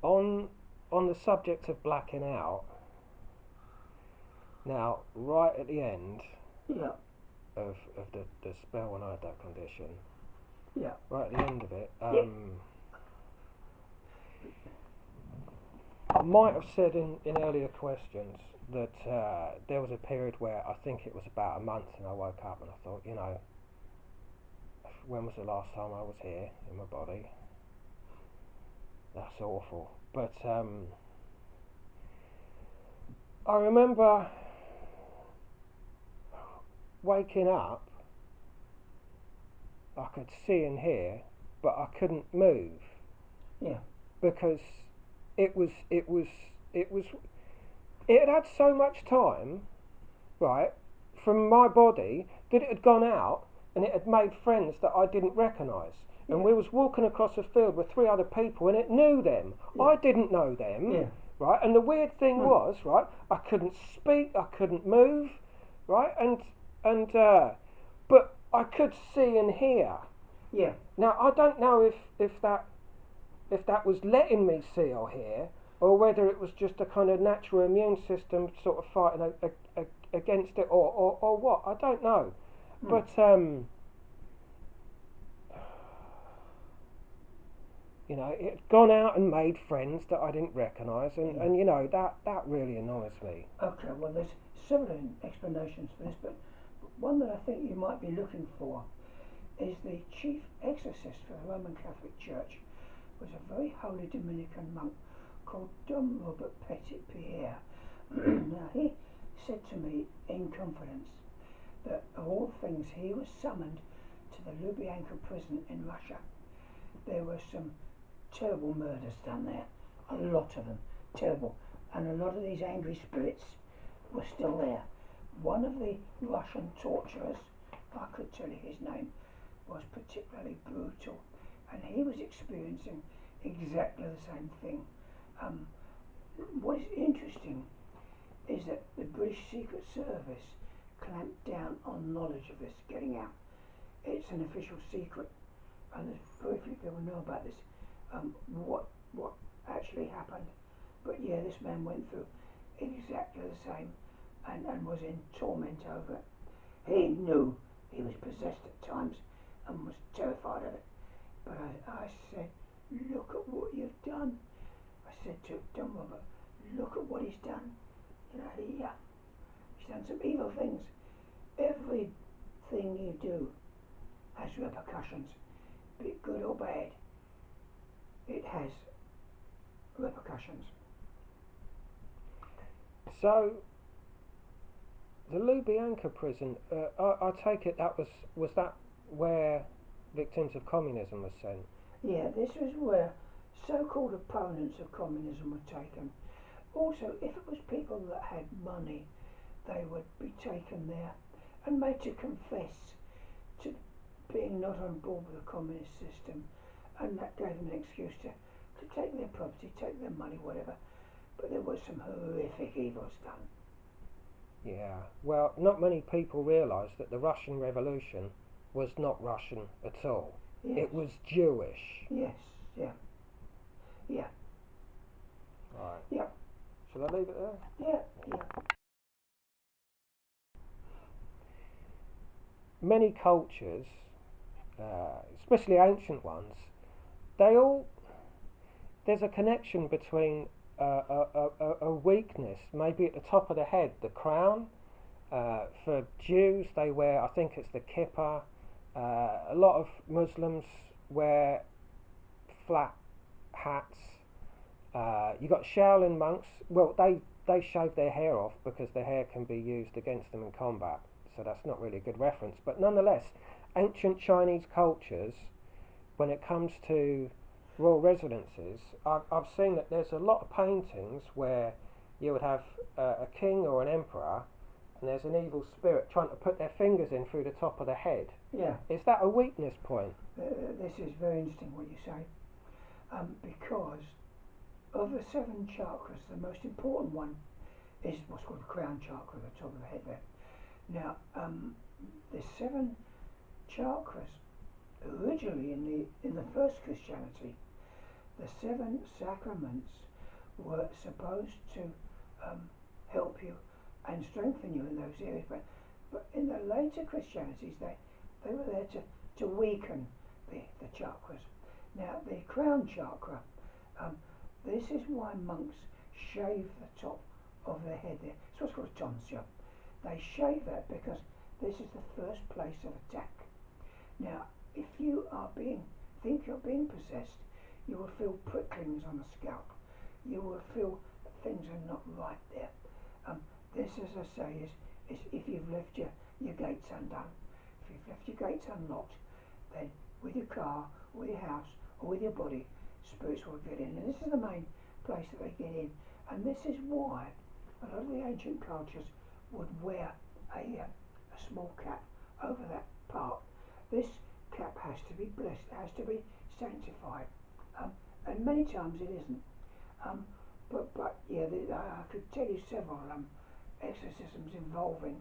on the subject of blacking out. Now, right at the end Yeah, of the spell when I had that condition, yeah, right at the end of it, yeah, I might have said in earlier questions that there was a period where I think it was about a month, and I woke up and I thought, you know, when was the last time I was here in my body? That's awful. But I remember waking up. I could see and hear, but I couldn't move yeah, because it was it was it was it had so much time, right, from my body that it had gone out and it had made friends that I didn't recognise. And yeah, we was walking across a field with three other people and it knew them. yeah, I didn't know them, yeah. right? And the weird thing Hmm. was, right, I couldn't speak, I couldn't move, right? And but I could see and hear. Yeah, Now I don't know if that was letting me see or hear, or whether it was just a kind of natural immune system sort of fighting against it, or what. I don't know. hmm. But you know, it had gone out and made friends that I didn't recognise, Yeah. and you know that really annoys me. Okay, well, there's several explanations for this, but one that I think you might be looking for is the chief exorcist for the Roman Catholic Church was a very holy Dominican monk called Dom Robert Petit Pierre. Now, he said to me in confidence that of all things, he was summoned to the Lubyanka prison in Russia. There were some terrible murders done there, a lot of them, terrible, and a lot of these angry spirits were still there. One of the Russian torturers, if I could tell you his name, was particularly brutal, and he was experiencing exactly the same thing. Um, what is interesting is that the British Secret Service clamped down on knowledge of this getting out. It's an official secret, and there's very few people know about this. What actually happened? But yeah, this man went through exactly the same, and was in torment over it. He knew he was possessed at times, and was terrified of it. But I said, look at what you've done. I said to Don Robert, look at what he's done. You know, he's done some evil things. Everything you do has repercussions, be it good or bad. It has repercussions. So the Lubyanka prison, I take it that was that where victims of communism were sent. Yeah, this was where so-called opponents of communism were taken. Also, if it was people that had money, they would be taken there and made to confess to being not on board with the communist system, and that gave them an excuse to take their property, take their money, whatever. But there was some horrific evils done. Yeah, well, not many people realise that the Russian Revolution was not Russian at all. Yes, It was Jewish. yes, yeah, yeah, Right. yeah, Shall I leave it there? yeah, yeah, Many cultures, especially ancient ones, they all there's a connection between a weakness, maybe at the top of the head, the crown. For Jews, they wear, I think it's the kippah. A lot of Muslims wear flat hats. You got Shaolin monks. Well, they shave their hair off because their hair can be used against them in combat. So that's not really a good reference. But nonetheless, ancient Chinese cultures, when it comes to royal residences, I've seen that there's a lot of paintings where you would have a king or an emperor, and there's an evil spirit trying to put their fingers in through the top of the head. yeah. Is that a weakness point? This is very interesting what you say, because of the seven chakras, the most important one is what's called the crown chakra, the top of the head there. Now, the seven chakras originally in the first Christianity, the 7 sacraments were supposed to help you and strengthen you in those areas, but in the later Christianities, they were there to weaken the chakras. Now, the crown chakra, um, this is why monks shave the top of their head there. It's what's called a tonsure. They shave that because this is the first place of attack. Now, if you think you're being possessed, you will feel pricklings on the scalp. You will feel that things are not right there. This, as I say, is if you've left your gates undone. If you've left your gates unlocked, then with your car, or your house, or with your body, spirits will get in. And this is the main place that they get in. And this is why a lot of the ancient cultures would wear a small cap over that part. This cap has to be blessed, it has to be sanctified, and many times it isn't. But yeah, I could tell you several exorcisms involving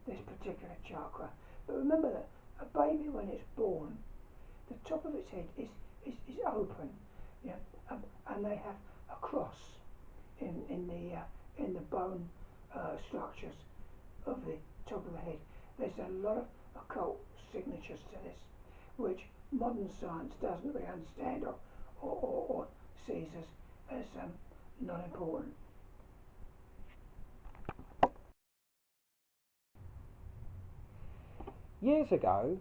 this particular chakra. But remember that a baby, when it's born, the top of its head is open, you know, and they have a cross in the bone structures of the top of the head. There's a lot of occult signatures to this, which modern science doesn't really understand or sees as not important. Years ago,